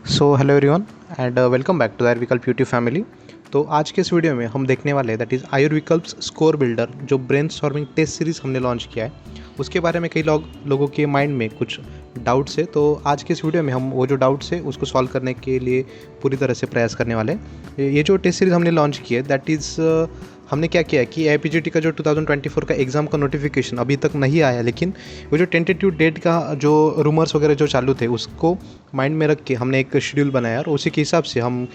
So hello everyone and welcome back to the Ayurvikalp YouTube family. तो आज के इस वीडियो में हम देखने वाले हैं दैट इज़ आयुर्विकल्प स्कोर बिल्डर, जो ब्रेनस्टॉर्मिंग टेस्ट सीरीज़ हमने लॉन्च किया है। उसके बारे में कई लोगों के माइंड में कुछ डाउट्स है, तो आज के इस वीडियो में हम वो जो डाउट्स है उसको सॉल्व करने के लिए पूरी तरह से प्रयास करने वाले हैं। ये जो टेस्ट सीरीज़ हमने लॉन्च की है दैट इज़ हमने क्या किया है कि AIPGT का जो 2024 का एग्ज़ाम का नोटिफिकेशन अभी तक नहीं आया, लेकिन वो जो टेंटेटिव डेट का जो रूमर्स वगैरह जो चालू थे उसको माइंड में रख के हमने एक शेड्यूल बनाया और उसी के हिसाब से हम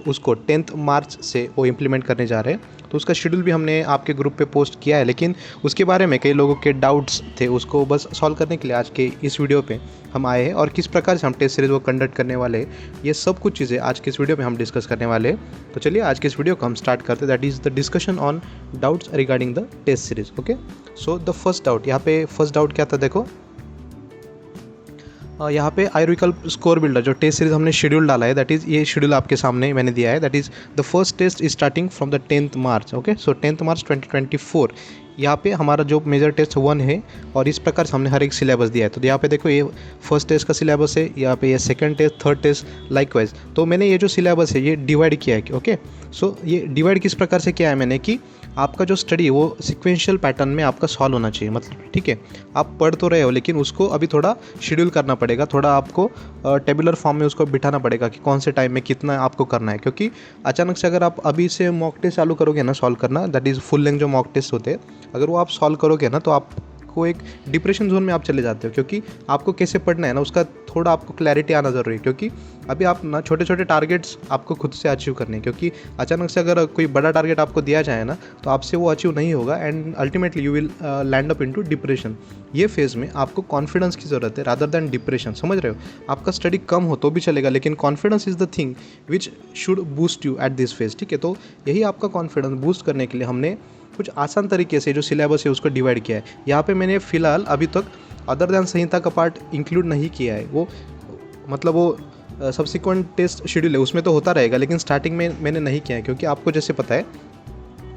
उसको 10 मार्च से वो इम्प्लीमेंट करने जा रहे हैं। तो उसका शेड्यूल भी हमने आपके ग्रुप पे पोस्ट किया है, लेकिन उसके बारे में कई लोगों के डाउट्स थे, उसको बस सॉल्व करने के लिए आज के इस वीडियो पे हम आए हैं। और किस प्रकार से हम टेस्ट सीरीज़ वो कंडक्ट करने वाले हैं, ये सब कुछ चीज़ें आज के इस वीडियो में हम डिस्कस करने वाले हैं। तो चलिए आज के इस वीडियो को हम स्टार्ट करते हैं, that is the discussion on doubts regarding the test series. Okay, so the first doubt, यहाँ पे फर्स्ट डाउट क्या था, देखो यहाँ पे आयुर्विकल्प स्कोर बिल्डर जो टेस्ट सीरीज हमने शेड्यूल डाला है, दैट इज़ ये शेड्यूल आपके सामने मैंने दिया है। That is the first test is starting from the 10th March. Okay, so 10th March 2024 यहाँ पे हमारा जो मेजर टेस्ट 1 है और इस प्रकार से हमने हर एक सिलेबस दिया है। तो यहाँ पे देखो ये फर्स्ट टेस्ट का सिलेबस है, यहाँ पे ये second test, third test likewise. तो मैंने ये जो सिलेबस है ये डिवाइड किया है। ओके, सो ये डिवाइड किस प्रकार से किया है मैंने कि आपका जो स्टडी है वो सिक्वेंशियल पैटर्न में आपका सॉल्व होना चाहिए। मतलब ठीक है, आप पढ़ तो रहे हो लेकिन उसको अभी थोड़ा शेड्यूल करना पड़ेगा, थोड़ा आपको टेबुलर फॉर्म में उसको बिठाना पड़ेगा कि कौन से टाइम में कितना आपको करना है। क्योंकि अचानक से अगर आप अभी से मॉक टेस्ट चालू करोगे ना सॉल्व करना, दैट इज़ फुल लेंथ जो मॉक टेस्ट होते हैं, अगर वो आप सॉल्व करोगे ना तो आपको एक डिप्रेशन जोन में आप चले जाते हो, क्योंकि आपको कैसे पढ़ना है ना उसका थोड़ा आपको क्लैरिटी आना ज़रूरी है। क्योंकि अभी आप ना छोटे छोटे टारगेट्स आपको खुद से अचीव करने हैं, क्योंकि अचानक से अगर कोई बड़ा टारगेट आपको दिया जाए ना तो आपसे वो अचीव नहीं होगा and ultimately you will land up into depression. ये फेज़ में आपको कॉन्फिडेंस की ज़रूरत है रादर दैन डिप्रेशन। समझ रहे हो, आपका स्टडी कम हो तो भी चलेगा, लेकिन confidence is the thing which should boost you at this phase. ठीक है, तो यही आपका कॉन्फिडेंस बूस्ट करने के लिए हमने कुछ आसान तरीके से जो सिलेबस है उसको डिवाइड किया है। यहाँ पे मैंने फ़िलहाल अभी तक अदर दैन संहिता का पार्ट इंक्लूड नहीं किया है। वो मतलब वो सब्सिक्वेंट टेस्ट शेड्यूल है उसमें तो होता रहेगा, लेकिन स्टार्टिंग में मैंने नहीं किया है, क्योंकि आपको जैसे पता है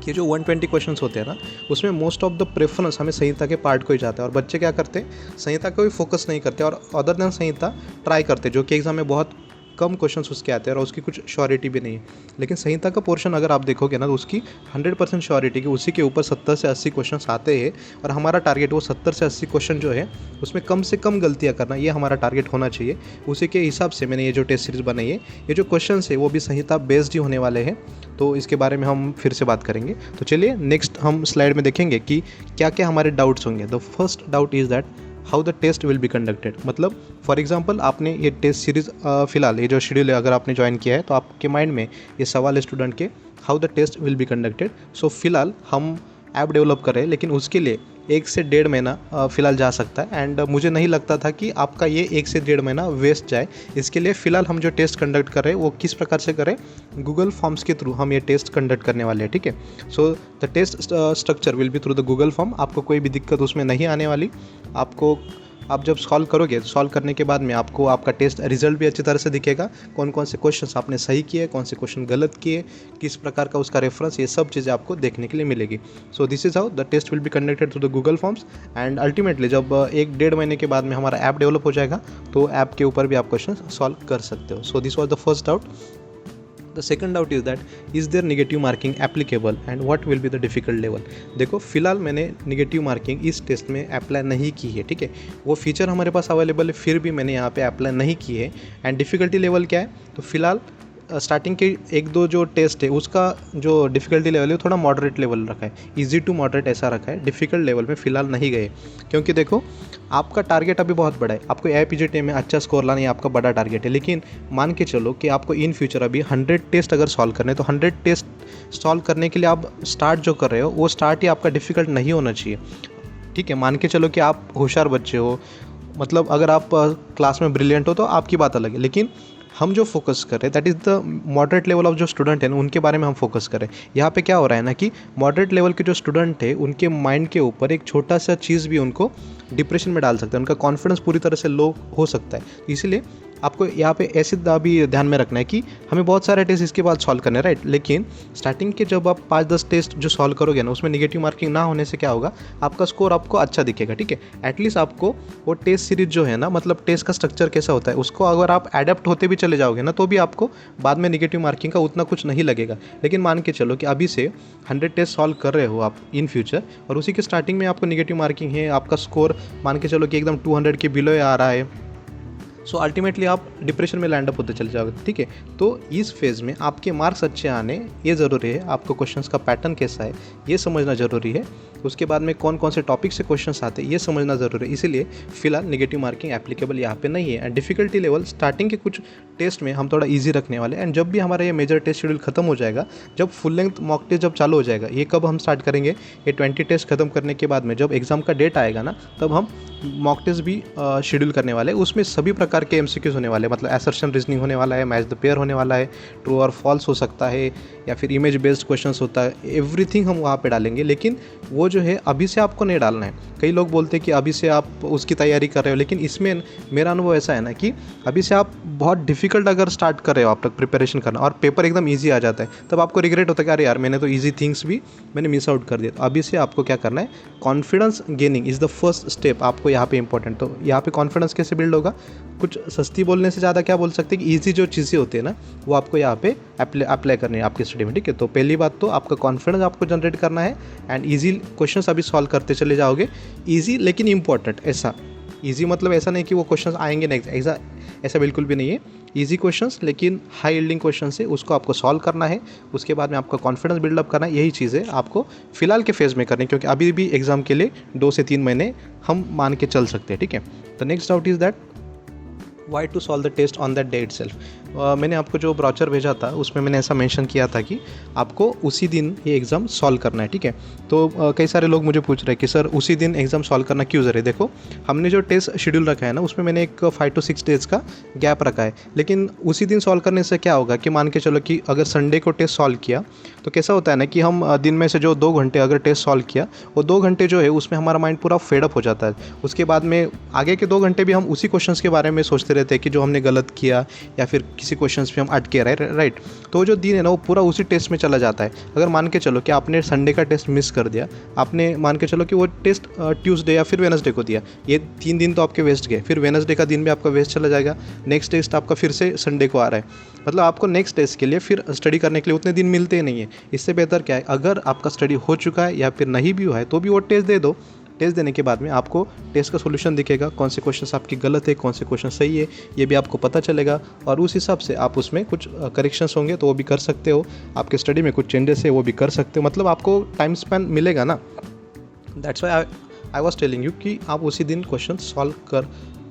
कि जो 120 क्वेश्चंस होते हैं ना उसमें मोस्ट ऑफ द प्रेफरेंस हमें संहिता के पार्ट को ही जाता है, और बच्चे क्या करते हैं संहिता को भी फोकस नहीं करते और अदर दैन संहिता ट्राई करते, जो कि एग्जाम में बहुत कम क्वेश्चंस उसके आते हैं और उसकी कुछ श्योरिटी भी नहीं है। लेकिन संहिता का पोर्शन अगर आप देखोगे ना तो उसकी 100% श्योरिटी की उसी के ऊपर 70 से 80 क्वेश्चंस आते हैं, और हमारा टारगेट वो 70 से 80 क्वेश्चन जो है उसमें कम से कम गलतियां करना, ये हमारा टारगेट होना चाहिए। उसी के हिसाब से मैंने ये जो टेस्ट सीरीज़ बनाई है, ये जो क्वेश्चन है वो भी संहिता बेस्ड ही होने वाले हैं, तो इसके बारे में हम फिर से बात करेंगे। तो चलिए नेक्स्ट हम स्लाइड में देखेंगे कि क्या क्या हमारे डाउट्स होंगे। The first doubt is that how the test will be conducted. मतलब फॉर एग्जांपल आपने ये टेस्ट सीरीज़ फिलहाल ये जो शेड्यूल है अगर आपने ज्वाइन किया है तो आपके माइंड में ये सवाल है स्टूडेंट के, how the test will be conducted. So फिलहाल हम ऐप डेवलप कर रहे हैं, लेकिन उसके लिए 1 से 1.5 महीना फ़िलहाल जा सकता है, एंड मुझे नहीं लगता था कि आपका ये 1 से 1.5 महीना वेस्ट जाए। इसके लिए फ़िलहाल हम जो टेस्ट कंडक्ट कर रहे हैं वो किस प्रकार से करें, गूगल फॉर्म्स के थ्रू हम ये टेस्ट कंडक्ट करने वाले हैं। ठीक है, so the test structure will be through the Google form. आपको कोई भी दिक्कत उसमें नहीं आने वाली। आप जब सॉल्व करोगे, सॉल्व करने के बाद में आपको आपका टेस्ट रिजल्ट भी अच्छी तरह से दिखेगा, कौन कौन से क्वेश्चंस आपने सही किए, कौन से क्वेश्चन गलत किए, किस प्रकार का उसका रेफरेंस, ये सब चीज़ें आपको देखने के लिए मिलेगी। So this is how the test will be conducted through the Google forms, and ultimately जब 1-1.5 महीने के बाद में हमारा ऐप डेवलप हो जाएगा तो ऐप के ऊपर भी आप क्वेश्चन सॉल्व कर सकते हो। So this was the first doubt. The second doubt is that is there negative marking applicable and what will be the difficult level. देखो फिलहाल मैंने नेगेटिव मार्किंग इस टेस्ट में अप्लाई नहीं की है। ठीक है, वो फीचर हमारे पास अवेलेबल है, फिर भी मैंने यहाँ पे अप्लाई नहीं की है। एंड डिफ़िकल्टी लेवल क्या है, तो फिलहाल स्टार्टिंग के 1-2 जो टेस्ट है उसका जो डिफ़िकल्टी लेवल है वो थोड़ा मॉडरेट लेवल रखा है, इजी टू मॉडरेट ऐसा रखा है। डिफ़िकल्ट लेवल में फ़िलहाल नहीं गए, क्योंकि देखो आपका टारगेट अभी बहुत बड़ा है, आपको AIPGT में अच्छा स्कोर लाना, ये आपका बड़ा टारगेट है। लेकिन मान के चलो कि आपको इन फ्यूचर अभी 100 टेस्ट अगर सॉल्व करने, तो 100 टेस्ट सॉल्व करने के लिए आप स्टार्ट जो कर रहे हो वो स्टार्ट ही आपका डिफ़िकल्ट नहीं होना चाहिए। ठीक है, मान के चलो कि आप होशियार बच्चे हो, मतलब अगर आप क्लास में ब्रिलियंट हो तो आपकी बात अलग है, लेकिन हम जो फोकस कर रहे हैं that is the moderate level of जो स्टूडेंट हैं उनके बारे में हम फोकस करें। यहाँ पे क्या हो रहा है ना कि मॉडरेट लेवल के जो स्टूडेंट है उनके माइंड के ऊपर एक छोटा सा चीज़ भी उनको डिप्रेशन में डाल सकता है, उनका कॉन्फिडेंस पूरी तरह से लो हो सकता है। इसीलिए आपको यहाँ पे ऐसे भी ध्यान में रखना है कि हमें बहुत सारे टेस्ट इसके बाद सॉल्व करने हैं, राइट। लेकिन स्टार्टिंग के जब आप 5-10 टेस्ट जो सॉल्व करोगे ना, उसमें नेगेटिव मार्किंग ना होने से क्या होगा, आपका स्कोर आपको अच्छा दिखेगा, ठीक है। एटलीस्ट आपको वो टेस्ट सीरीज जो है ना, मतलब टेस्ट का स्ट्रक्चर कैसा होता है उसको अगर आप एडेप्ट होते भी चले जाओगे ना, तो भी आपको बाद में नेगेटिव मार्किंग का उतना कुछ नहीं लगेगा। लेकिन मान के चलो कि अभी से 100 टेस्ट सॉल्व कर रहे हो आप इन फ्यूचर, और उसी के स्टार्टिंग में आपको नेगेटिव मार्किंग है, आपका स्कोर मान के चलो कि एकदम 200 के बिलो आ रहा है, सो अल्टीमेटली आप डिप्रेशन में लैंड अप होते चले जाओगे, ठीक है। तो इस फेज़ में आपके मार्क्स अच्छे आने ये ज़रूरी है, आपको क्वेश्चंस का पैटर्न कैसा है ये समझना ज़रूरी है, उसके बाद में कौन कौन से टॉपिक से क्वेश्चंस आते हैं ये समझना ज़रूरी है। इसीलिए फिलहाल नेगेटिव मार्किंग एप्लीकेबल यहाँ पे नहीं है। एंड डिफिकल्टी लेवल स्टार्टिंग के कुछ टेस्ट में हम थोड़ा ईजी रखने वाले हैं, एंड जब भी हमारा ये मेजर टेस्ट शेड्यूल खत्म हो जाएगा, जब फुल लेंथ मॉक टेस्ट जब चालू हो जाएगा, ये कब हम स्टार्ट करेंगे, ये 20 टेस्ट खत्म करने के बाद में जब एग्ज़ाम का डेट आएगा ना, तब हम मॉक टेस्ट भी शेड्यूल करने वाले हैं। उसमें सभी प्रकार के एमसीक्यूज होने वाले हैं, मतलब असर्शन रीजनिंग होने वाला है, मैच द पेयर होने वाला है, ट्रू और फॉल्स हो सकता है, या फिर इमेज बेस्ड क्वेश्चंस होता है, एवरीथिंग हम वहाँ पे डालेंगे। लेकिन वो जो है अभी से आपको नहीं डालना है। कई लोग बोलते हैं कि अभी से आप उसकी तैयारी कर रहे हो, लेकिन इसमें मेरा अनुभव ऐसा है ना कि अभी से आप बहुत डिफिकल्ट अगर स्टार्ट कर रहे हो आप तक प्रिपरेशन करना, और पेपर एकदम ईजी आ जाता है, तब आपको रिग्रेट होता है कि अरे यार मैंने तो ईजी थिंग्स भी मैंने मिस आउट कर दिया। तो अभी से आपको क्या करना है, confidence gaining is the first step आपको यहाँ पे इंपॉर्टेंट। तो यहाँ पे कॉन्फिडेंस कैसे बिल्ड होगा, कुछ सस्ती बोलने से ज़्यादा क्या बोल सकते हैं कि ईजी जो चीज़ें होती है ना, वो आपको यहाँ पे अप्लाई करनी है आपकी स्टडी में, ठीक है। तो पहली बात तो आपका कॉन्फिडेंस आपको जनरेट करना है, एंड ईजी क्वेश्चंस अभी सॉल्व करते चले जाओगे। ईजी लेकिन इंपॉर्टेंट, ऐसा ईजी मतलब ऐसा नहीं कि वो क्वेश्चंस आएंगे नहीं, ऐसा बिल्कुल भी नहीं है। ईजी क्वेश्चंस लेकिन हाई यील्डिंग क्वेश्चन है, उसको आपको सॉल्व करना है, उसके बाद में आपका कॉन्फिडेंस बिल्डअप करना है। यही चीज़ें आपको फिलहाल के फेज़ में करनी है, क्योंकि अभी भी एग्जाम के लिए 2 से 3 महीने हम मान के चल सकते हैं, ठीक है। The next doubt is that why to solve the test on that day itself. मैंने आपको जो ब्राउचर भेजा था उसमें मैंने ऐसा मेंशन किया था कि आपको उसी दिन ये एग्ज़ाम सॉल्व करना है, ठीक है। तो कई सारे लोग मुझे पूछ रहे हैं कि सर उसी दिन एग्ज़ाम सॉल्व करना क्यों ज़रूरी है। देखो हमने जो टेस्ट शेड्यूल रखा है ना, उसमें मैंने एक 5 to 6 डेज़ का गैप रखा है, लेकिन उसी दिन सॉल्व करने से क्या होगा कि मान के चलो कि अगर संडे को टेस्ट सॉल्व किया तो कैसा होता है ना कि हम दिन में से जो 2 घंटे अगर टेस्ट सॉल्व किया, वो 2 घंटे जो है उसमें हमारा माइंड पूरा फेडअप हो जाता है। उसके बाद में आगे के 2 घंटे भी हम उसी क्वेश्चंस के बारे में सोचते रहते हैं कि जो हमने गलत किया, या फिर किसी क्वेश्चंस पे हम अटके रहे, राइट। तो जो दिन है ना वो पूरा उसी टेस्ट में चला जाता है। अगर मान के चलो कि आपने संडे का टेस्ट मिस कर दिया, आपने मान के चलो कि वो टेस्ट ट्यूसडे या फिर वेडनेसडे को दिया, ये 3 दिन तो आपके वेस्ट गए, फिर वेडनेसडे का दिन भी आपका वेस्ट चला जाएगा, नेक्स्ट टेस्ट आपका फिर से संडे को आ रहा है, मतलब आपको नेक्स्ट टेस्ट के लिए फिर स्टडी करने के लिए उतने दिन मिलते ही नहीं है। इससे बेहतर क्या है, अगर आपका स्टडी हो चुका है या फिर नहीं भी हुआ है तो भी वो टेस्ट दे दो। टेस्ट देने के बाद में आपको टेस्ट का सॉल्यूशन दिखेगा, कौन से क्वेश्चंस आपकी गलत है, कौन से क्वेश्चन सही है, ये भी आपको पता चलेगा, और उस हिसाब से आप उसमें कुछ करेक्शंस होंगे तो वो भी कर सकते हो, आपके स्टडी में कुछ चेंजेस है वो भी कर सकते हो, मतलब आपको टाइम स्पैन मिलेगा ना। That's why I was telling you कि आप उसी दिन क्वेश्चन सॉल्व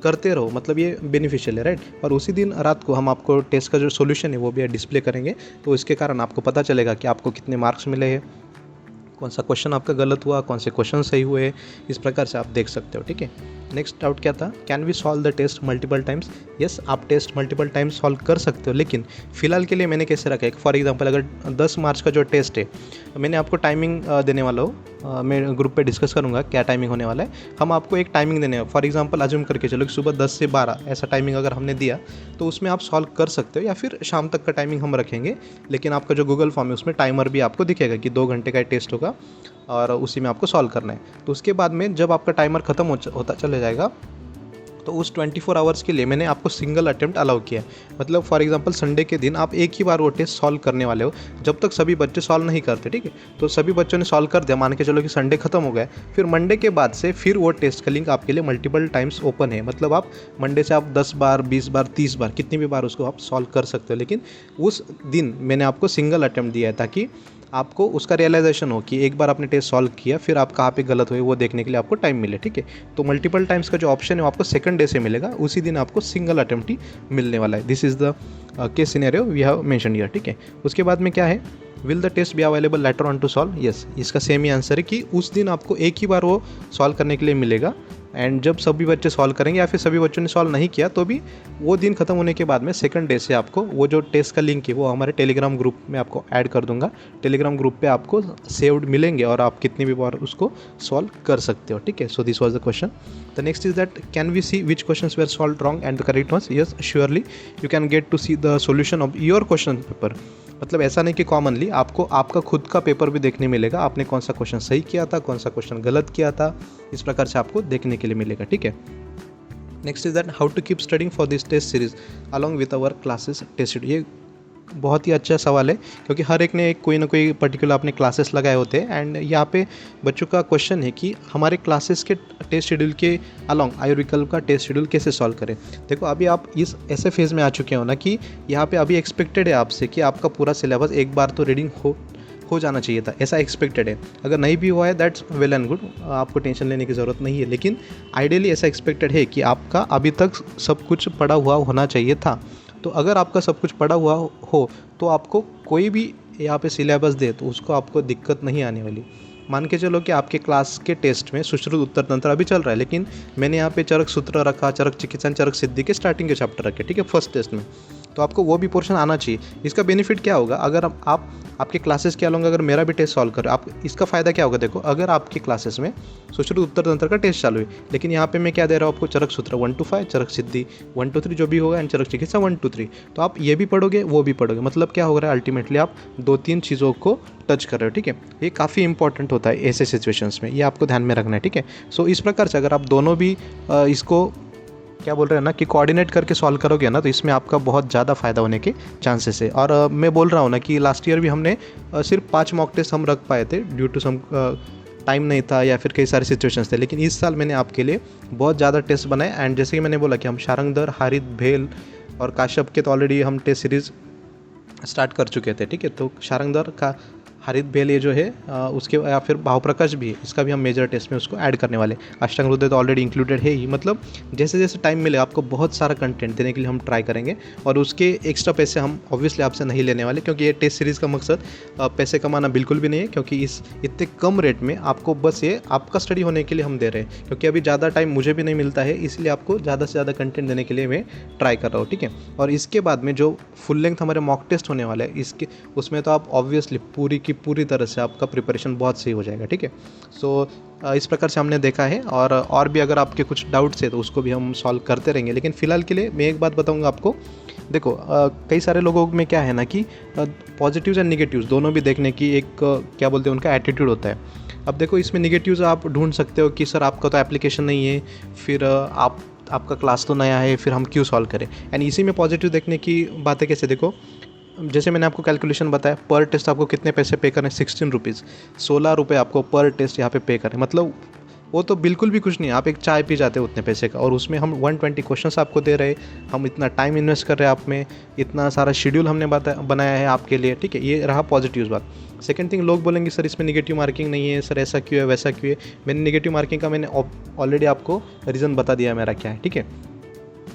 करते रहो, मतलब ये बेनिफिशियल है, राइट। और उसी दिन रात को हम आपको टेस्ट का जो सॉल्यूशन है वो भी डिस्प्ले करेंगे, तो इसके कारण आपको पता चलेगा कि आपको कितने मार्क्स मिले हैं, कौन सा क्वेश्चन आपका गलत हुआ, कौन से क्वेश्चन सही हुए, इस प्रकार से आप देख सकते हो, ठीक है। नेक्स्ट डाउट क्या था, can we solve the test multiple times. Yes, आप टेस्ट मल्टीपल टाइम्स सॉल्व कर सकते हो, लेकिन फिलहाल के लिए मैंने कैसे रखा है, फॉर एग्जांपल अगर 10 मार्च का जो टेस्ट है, मैंने आपको टाइमिंग देने वाला हूँ, मैं ग्रुप पे डिस्कस करूँगा क्या टाइमिंग होने वाला है। हम आपको एक टाइमिंग देने, फॉर एग्जांपल अज्यूम करके चलो कि सुबह 10 से 12 ऐसा टाइमिंग अगर हमने दिया, तो उसमें आप सॉल्व कर सकते हो, या फिर शाम तक का टाइमिंग हम रखेंगे। लेकिन आपका जो गूगल फॉर्म है उसमें टाइमर भी आपको दिखेगा कि 2 घंटे का टेस्ट होगा, और उसी में आपको सॉल्व करना है। तो उसके बाद में जब आपका टाइमर ख़त्म होता चले जाएगा, तो उस 24 आवर्स के लिए मैंने आपको सिंगल अटेम्प्ट अलाउ किया है। मतलब फॉर एग्जांपल संडे के दिन आप एक ही बार वो टेस्ट सॉल्व करने वाले हो, जब तक सभी बच्चे सॉल्व नहीं करते, ठीक है। तो सभी बच्चों ने सॉल्व कर दिया, मान के चलो कि संडे खत्म हो गया, फिर मंडे के बाद से फिर वो टेस्ट का लिंक आपके लिए मल्टीपल टाइम्स ओपन है। मतलब आप मंडे से आप 10 बार, 20 बार, 30 बार, कितनी भी बार उसको आप सॉल्व कर सकते हो। लेकिन उस दिन मैंने आपको सिंगल अटेम्प्ट दिया है, ताकि आपको उसका रियलाइजेशन हो कि एक बार आपने टेस्ट सॉल्व किया, फिर आप कहाँ पे गलत हुए वो देखने के लिए आपको टाइम मिले, ठीक है। तो मल्टीपल टाइम्स का जो ऑप्शन है वो आपको सेकंड डे से मिलेगा, उसी दिन आपको सिंगल अटेम्प्ट ही मिलने वाला है। This is the case scenario we have mention here, ठीक है। उसके बाद में क्या है, will the test be available later on to solve. Yes, इसका सेम ही आंसर है कि उस दिन आपको एक ही बार वो सॉल्व करने के लिए मिलेगा, एंड जब सभी बच्चे सॉल्व करेंगे या फिर सभी बच्चों ने सॉल्व नहीं किया तो भी वो दिन खत्म होने के बाद में सेकंड डे से आपको वो जो टेस्ट का लिंक है वो हमारे टेलीग्राम ग्रुप में आपको ऐड कर दूंगा। टेलीग्राम ग्रुप पे आपको सेव्ड मिलेंगे और आप कितनी भी बार उसको सॉल्व कर सकते हो, ठीक है। So this was the question. The next is that can we see which questions were solve wrong and the correct ones. Yes surely you can get to see the solution of your question paper. मतलब ऐसा नहीं कि commonly आपको आपका खुद का paper भी देखने मिलेगा, आपने कौन सा क्वेश्चन सही किया था, कौन सा क्वेश्चन गलत किया था, इस प्रकार से आपको देखने के लिए मिलेगा, ठीक है। Next is that how to keep studying for this test series along with our classes test. ये बहुत ही अच्छा सवाल है क्योंकि हर एक ने कोई ना कोई पर्टिकुलर अपने क्लासेस लगाए होते हैं एंड यहाँ पे बच्चों का क्वेश्चन है कि हमारे क्लासेस के टेस्ट शेड्यूल के अलॉन्ग आयुर्विकल्प का टेस्ट शेड्यूल कैसे सॉल्व करें। देखो अभी आप इस ऐसे फेज़ में आ चुके हो ना कि यहाँ पे अभी एक्सपेक्टेड है आपसे कि आपका पूरा सिलेबस एक बार तो रीडिंग हो जाना चाहिए था, ऐसा एक्सपेक्टेड है। अगर नहीं भी हुआ है दैट्स वेल एंड गुड, आपको टेंशन लेने की ज़रूरत नहीं है, लेकिन आइडियली ऐसा एक्सपेक्टेड है कि आपका अभी तक सब कुछ पढ़ा हुआ होना चाहिए था। तो अगर आपका सब कुछ पढ़ा हुआ हो तो आपको कोई भी यहाँ पे सिलेबस दे तो उसको आपको दिक्कत नहीं आने वाली। मान के चलो कि आपके क्लास के टेस्ट में सुश्रुत उत्तर तंत्र अभी चल रहा है, लेकिन मैंने यहाँ पे चरक सूत्र रखा, चरक चिकित्सा, चरक सिद्धि के स्टार्टिंग के चैप्टर रखे, ठीक है, फर्स्ट टेस्ट में, तो आपको वो भी पोर्शन आना चाहिए। इसका बेनिफिट क्या होगा, अगर आप आपके क्लासेस के अलॉन्ग अगर मेरा भी टेस्ट सॉल्व करो आप, इसका फ़ायदा क्या होगा, देखो अगर आपकी क्लासेस में सुश्रुत उत्तर तंत्र का टेस्ट चालू है, लेकिन यहाँ पे मैं क्या दे रहा हूँ आपको, चरक सूत्र 1 to 5, चरक सिद्धि 1 to 3 जो भी होगा एंड चरक चिकित्सा 1 to 3, तो आप ये भी पढ़ोगे वो भी पढ़ोगे, मतलब क्या हो रहा है अल्टीमेटली आप 2-3 चीज़ों को टच कर रहे हो, ठीक है। ये काफ़ी इंपॉर्टेंट होता है ऐसे सिचुएशंस में, ये आपको ध्यान में रखना है, ठीक है। सो इस प्रकार से अगर आप दोनों भी इसको क्या बोल रहे हैं ना कि कोऑर्डिनेट करके सॉल्व करोगे ना तो इसमें आपका बहुत ज़्यादा फायदा होने के चांसेस है। और मैं बोल रहा हूँ ना कि लास्ट ईयर भी हमने सिर्फ 5 मॉक टेस्ट हम रख पाए थे ड्यू टू सम टाइम नहीं था या फिर कई सारे सिचुएशंस थे, लेकिन इस साल मैंने आपके लिए बहुत ज़्यादा टेस्ट बनाए एंड जैसे कि मैंने बोला कि हम शारंगधर, हारित, भेल और काश्यप के तो ऑलरेडी हम टेस्ट सीरीज़ स्टार्ट कर चुके थे, ठीक है। तो शारंगधर का हरित भेल ये जो है उसके या फिर भाव प्रकाश भी है, इसका भी हम मेजर टेस्ट में उसको ऐड करने वाले। अष्टांग हृदय तो ऑलरेडी इंक्लूडेड है ही, मतलब जैसे जैसे टाइम मिले आपको बहुत सारा कंटेंट देने के लिए हम ट्राई करेंगे और उसके एक्स्ट्रा पैसे हम ऑब्वियसली आपसे नहीं लेने वाले, क्योंकि ये टेस्ट सीरीज़ का मकसद पैसे कमाना बिल्कुल भी नहीं है, क्योंकि इस इतने कम रेट में आपको बस ये आपका स्टडी होने के लिए हम दे रहे हैं, क्योंकि अभी ज़्यादा टाइम मुझे भी नहीं मिलता है, इसलिए आपको ज़्यादा से ज़्यादा कंटेंट देने के लिए मैं ट्राई कर रहा हूँ, ठीक है। और इसके बाद में जो फुल लेंथ हमारे मॉक टेस्ट होने वाला है इसके उसमें तो आप ऑब्वियसली पूरी की पूरी तरह से आपका प्रिपरेशन बहुत सही हो जाएगा, ठीक है। सो इस प्रकार से हमने देखा है और भी अगर आपके कुछ डाउट्स है तो उसको भी हम सॉल्व करते रहेंगे, लेकिन फ़िलहाल के लिए मैं एक बात बताऊंगा आपको। देखो कई सारे लोगों में क्या है ना कि पॉजिटिव्स एंड निगेटिव्स दोनों भी देखने की एक क्या बोलते हैं उनका एटीट्यूड होता है। अब देखो इसमें निगेटिव्स आप ढूंढ सकते हो कि सर आपका तो एप्लीकेशन नहीं है, फिर आपका क्लास तो नया है, फिर हम क्यों सॉल्व करें। एंड इसी में पॉजिटिव देखने की बातें कैसे, देखो जैसे मैंने आपको कैलकुलेशन बताया, पर टेस्ट आपको कितने पैसे पे करने, 16 रुपीज़, 16 रुपये आपको पर टेस्ट यहाँ पे पे करें, मतलब वो तो बिल्कुल भी कुछ नहीं है, आप एक चाय पी जाते हो उतने पैसे का, और उसमें हम 120 क्वेश्चंस आपको दे रहे, हम इतना टाइम इन्वेस्ट कर रहे हैं आप में, इतना सारा शेड्यूल हमने बनाया है आपके लिए, ठीक है। ये रहा पॉजिटिव बात। सेकंड थिंग, लोग बोलेंगे सर इसमें निगेटिव मार्किंग नहीं है, सर ऐसा क्यों है वैसा क्यों है। मैंने निगेटिव मार्किंग का मैंने ऑलरेडी आपको रीज़न बता दिया मेरा क्या है, ठीक है।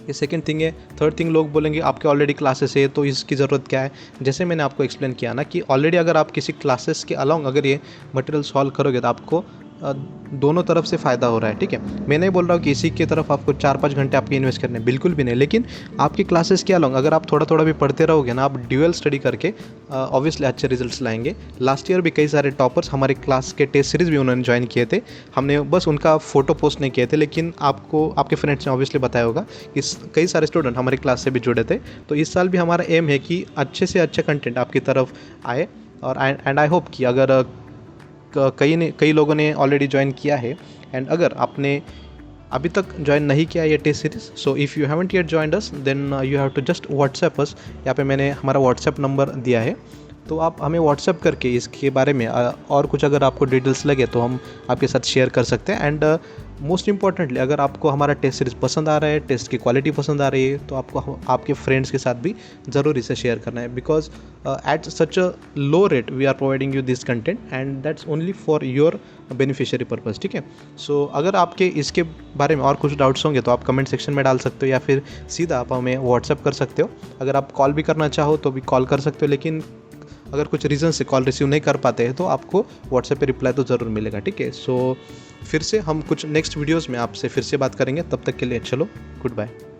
ये सेकंड थिंग है। थर्ड थिंग, लोग बोलेंगे आपके ऑलरेडी क्लासेस है तो इसकी ज़रूरत क्या है। जैसे मैंने आपको एक्सप्लेन किया ना कि ऑलरेडी अगर आप किसी क्लासेस के अलॉन्ग अगर ये मटेरियल सॉल्व करोगे तो आपको दोनों तरफ से फ़ायदा हो रहा है, ठीक है। मैं नहीं बोल रहा हूँ कि इसी की तरफ आपको 4-5 घंटे आपके इन्वेस्ट करने, बिल्कुल भी नहीं, लेकिन आपकी क्लासेस के अलॉन्ग अगर आप थोड़ा थोड़ा भी पढ़ते रहोगे ना, आप ड्यूअल स्टडी करके ऑब्वियसली अच्छे रिजल्ट्स लाएंगे। लास्ट ईयर भी कई सारे टॉपर्स हमारे क्लास के टेस्ट सीरीज़ भी उन्होंने ज्वाइन किए थे, हमने बस उनका फ़ोटो पोस्ट नहीं किए थे, लेकिन आपको आपके फ्रेंड्स ने ऑब्वियसली बताया होगा कि कई सारे स्टूडेंट हमारे क्लास से भी जुड़े थे। तो इस साल भी हमारा एम है कि अच्छे से अच्छा कंटेंट आपकी तरफ आए, और एंड आई होप कि अगर कई लोगों ने ऑलरेडी ज्वाइन किया है एंड अगर आपने अभी तक ज्वाइन नहीं किया ये test series, so if you haven't yet joined us then you have to just WhatsApp us. यहाँ पे मैंने हमारा व्हाट्सएप नंबर दिया है, तो आप हमें व्हाट्सएप करके इसके बारे में और कुछ अगर आपको डिटेल्स लगे तो हम आपके साथ शेयर कर सकते हैं। एंड मोस्ट इंपॉर्टेंटली, अगर आपको हमारा टेस्ट सीरीज़ पसंद आ रहा है, टेस्ट की क्वालिटी पसंद आ रही है, तो आपको आपके फ्रेंड्स के साथ भी ज़रूर इसे शेयर करना है, because at such a low rate we are providing you this content and that's only for your beneficiary purpose, ठीक है। सो अगर आपके इसके बारे में और कुछ डाउट्स होंगे तो आप कमेंट सेक्शन में डाल सकते हो, या फिर सीधा आप हमें व्हाट्सएप कर सकते हो। अगर आप कॉल भी करना चाहो तो भी कॉल कर सकते हो, लेकिन अगर कुछ रीज़न से कॉल रिसीव नहीं कर पाते हैं तो आपको व्हाट्सएप पे रिप्लाई तो ज़रूर मिलेगा, ठीक है। सो फिर से हम कुछ नेक्स्ट वीडियोज़ में आपसे फिर से बात करेंगे, तब तक के लिए चलो गुड बाय।